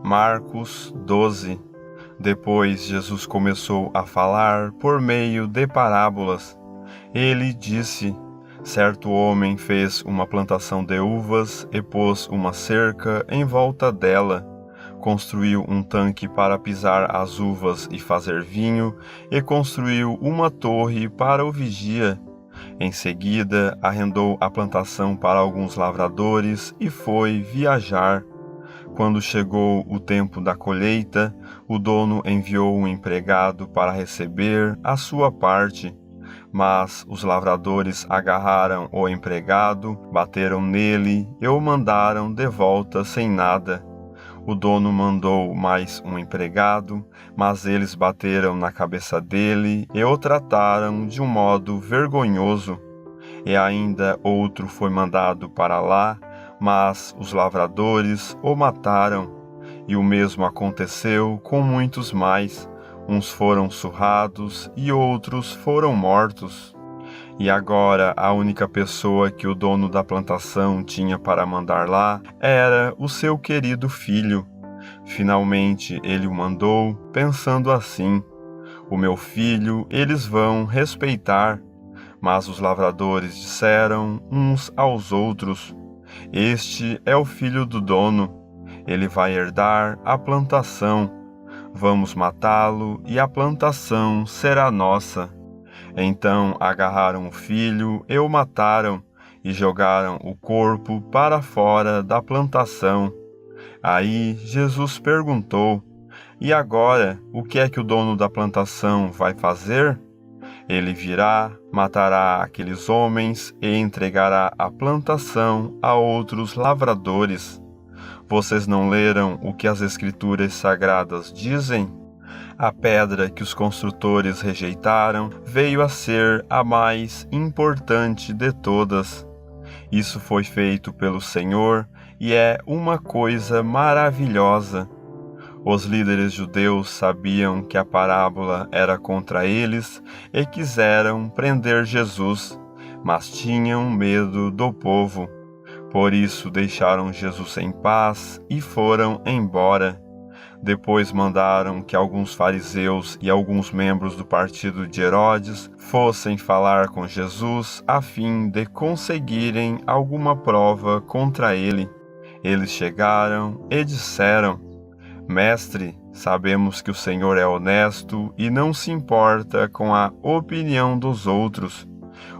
Marcos 12. Depois Jesus começou a falar por meio de parábolas. Ele disse: certo homem fez uma plantação de uvas e pôs uma cerca em volta dela. Construiu um tanque para pisar as uvas e fazer vinho, e construiu uma torre para o vigia. Em seguida, arrendou a plantação para alguns lavradores e foi viajar. Quando chegou o tempo da colheita, o dono enviou um empregado para receber a sua parte. Mas os lavradores agarraram o empregado, bateram nele e o mandaram de volta sem nada. O dono mandou mais um empregado, mas eles bateram na cabeça dele e o trataram de um modo vergonhoso. E ainda outro foi mandado para lá, mas os lavradores o mataram. E o mesmo aconteceu com muitos mais. Uns foram surrados e outros foram mortos. E agora a única pessoa que o dono da plantação tinha para mandar lá era o seu querido filho. Finalmente ele o mandou, pensando assim: o meu filho eles vão respeitar. Mas os lavradores disseram uns aos outros: este é o filho do dono, ele vai herdar a plantação. Vamos matá-lo e a plantação será nossa. Então agarraram o filho e o mataram, e jogaram o corpo para fora da plantação. Aí Jesus perguntou: e agora, o que é que o dono da plantação vai fazer? Ele virá, matará aqueles homens e entregará a plantação a outros lavradores. Vocês não leram o que as Escrituras Sagradas dizem? A pedra que os construtores rejeitaram veio a ser a mais importante de todas. Isso foi feito pelo Senhor e é uma coisa maravilhosa. Os líderes judeus sabiam que a parábola era contra eles e quiseram prender Jesus, mas tinham medo do povo. Por isso deixaram Jesus em paz e foram embora. Depois mandaram que alguns fariseus e alguns membros do partido de Herodes fossem falar com Jesus a fim de conseguirem alguma prova contra ele. Eles chegaram e disseram: Mestre, sabemos que o Senhor é honesto e não se importa com a opinião dos outros.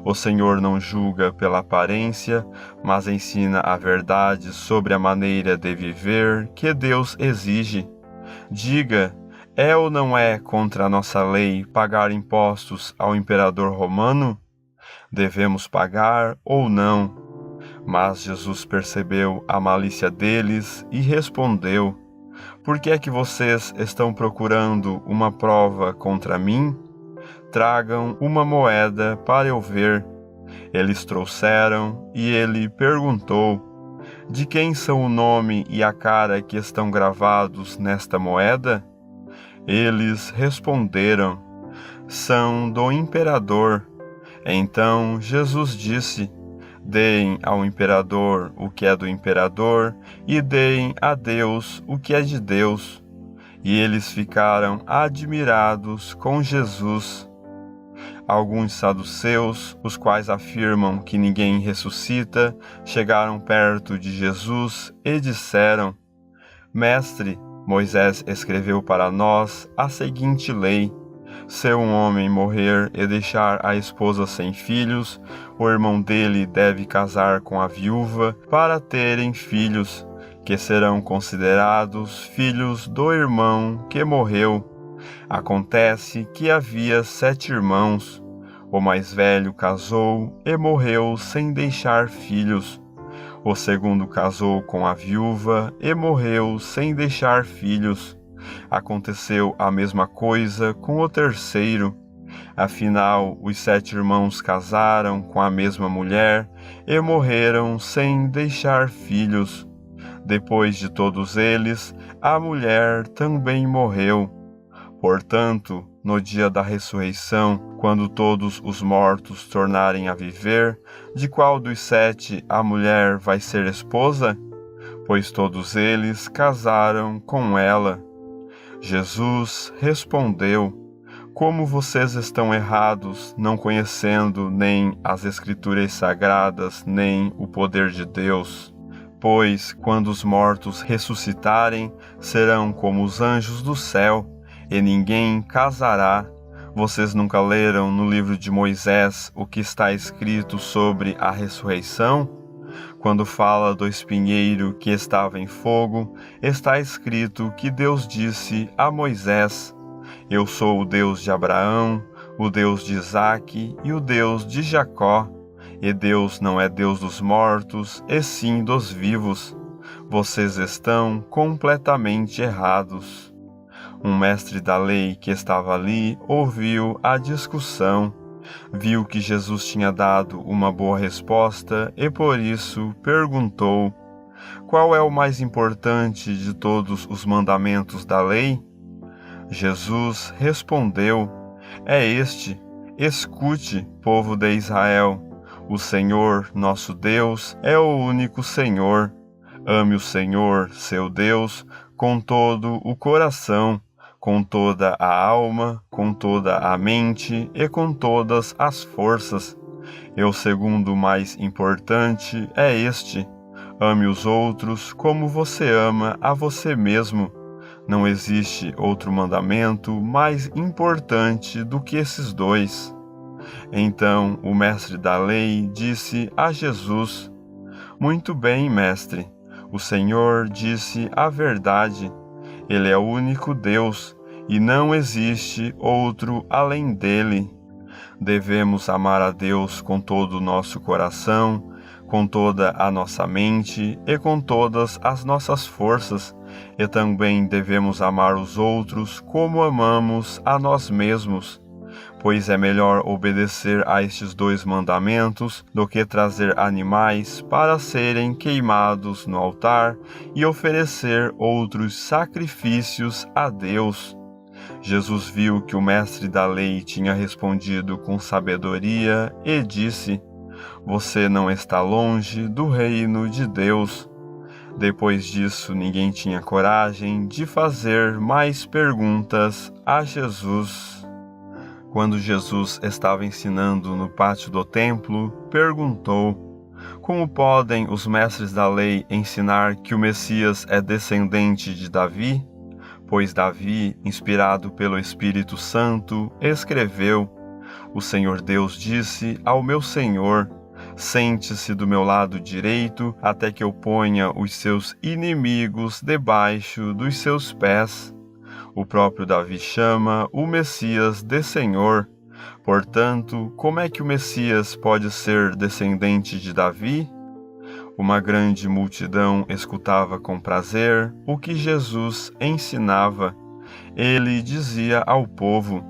O Senhor não julga pela aparência, mas ensina a verdade sobre a maneira de viver que Deus exige. Diga, é ou não é contra a nossa lei pagar impostos ao imperador romano? Devemos pagar ou não? Mas Jesus percebeu a malícia deles e respondeu: por que é que vocês estão procurando uma prova contra mim? Tragam uma moeda para eu ver. Eles trouxeram e ele perguntou: de quem são o nome e a cara que estão gravados nesta moeda? Eles responderam: são do imperador. Então Jesus disse: deem ao imperador o que é do imperador e deem a Deus o que é de Deus. E eles ficaram admirados com Jesus. Alguns saduceus, os quais afirmam que ninguém ressuscita, chegaram perto de Jesus e disseram: Mestre, Moisés escreveu para nós a seguinte lei: se um homem morrer e deixar a esposa sem filhos, o irmão dele deve casar com a viúva para terem filhos, que serão considerados filhos do irmão que morreu. Acontece que havia 7 irmãos. O mais velho casou e morreu sem deixar filhos. O segundo casou com a viúva e morreu sem deixar filhos. Aconteceu a mesma coisa com o terceiro. Afinal, os 7 irmãos casaram com a mesma mulher e morreram sem deixar filhos. Depois de todos eles, a mulher também morreu. Portanto, no dia da ressurreição, quando todos os mortos tornarem a viver, de qual dos 7 a mulher vai ser esposa? pois todos eles casaram com ela. Jesus respondeu: Como vocês estão errados, não conhecendo nem as Escrituras sagradas, nem o poder de Deus. Pois, quando os mortos ressuscitarem, serão como os anjos do céu, e ninguém casará. Vocês nunca leram no livro de Moisés o que está escrito sobre a ressurreição? Quando fala do espinheiro que estava em fogo, está escrito que Deus disse a Moisés: Eu sou o Deus de Abraão, o Deus de Isaque e o Deus de Jacó. E Deus não é Deus dos mortos, e sim dos vivos. Vocês estão completamente errados. Um mestre da lei que estava ali ouviu a discussão, viu que Jesus tinha dado uma boa resposta e por isso perguntou: Qual é o mais importante de todos os mandamentos da lei? Jesus respondeu: É este: Escute, povo de Israel. O Senhor, nosso Deus, é o único Senhor. Ame o Senhor, seu Deus, com todo o coração, com toda a alma, com toda a mente e com todas as forças. E o segundo mais importante é este: ame os outros como você ama a você mesmo. Não existe outro mandamento mais importante do que esses dois. Então o mestre da lei disse a Jesus: Muito bem, mestre, o Senhor disse a verdade. Ele é o único Deus e não existe outro além dele. Devemos amar a Deus com todo o nosso coração, com toda a nossa mente e com todas as nossas forças, e também devemos amar os outros como amamos a nós mesmos. Pois é melhor obedecer a estes dois mandamentos do que trazer animais para serem queimados no altar e oferecer outros sacrifícios a Deus. Jesus viu que o mestre da lei tinha respondido com sabedoria e disse: Você não está longe do reino de Deus. Depois disso, ninguém tinha coragem de fazer mais perguntas a Jesus. Quando Jesus estava ensinando no pátio do templo, perguntou: Como podem os mestres da lei ensinar que o Messias é descendente de Davi? Pois Davi, inspirado pelo Espírito Santo, escreveu: O Senhor Deus disse ao meu Senhor: Sente-se do meu lado direito, até que eu ponha os seus inimigos debaixo dos seus pés. O próprio Davi chama o Messias de Senhor. Portanto, como é que o Messias pode ser descendente de Davi? Uma grande multidão escutava com prazer o que Jesus ensinava. Ele dizia ao povo: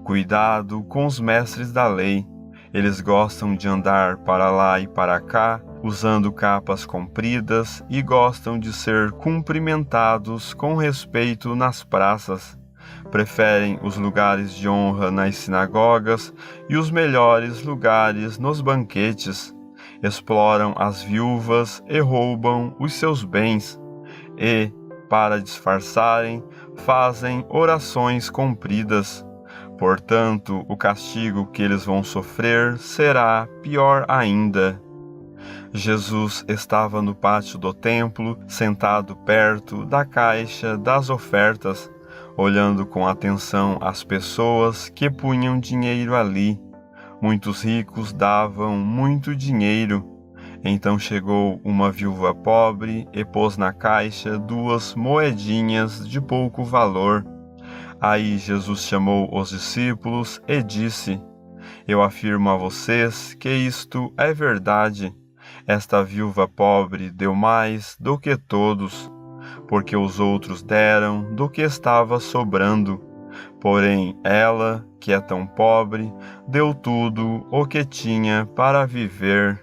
Cuidado com os mestres da lei. Eles gostam de andar para lá e para cá, usando capas compridas e gostam de ser cumprimentados com respeito nas praças. Preferem os lugares de honra nas sinagogas e os melhores lugares nos banquetes. Exploram as viúvas e roubam os seus bens. E, para disfarçarem, fazem orações compridas. Portanto, o castigo que eles vão sofrer será pior ainda. Jesus estava no pátio do templo, sentado perto da caixa das ofertas, olhando com atenção as pessoas que punham dinheiro ali. Muitos ricos davam muito dinheiro. Então chegou uma viúva pobre e pôs na caixa 2 moedinhas de pouco valor. Aí Jesus chamou os discípulos e disse: Eu afirmo a vocês que isto é verdade. Esta viúva pobre deu mais do que todos, porque os outros deram do que estava sobrando. Porém, ela, que é tão pobre, deu tudo o que tinha para viver.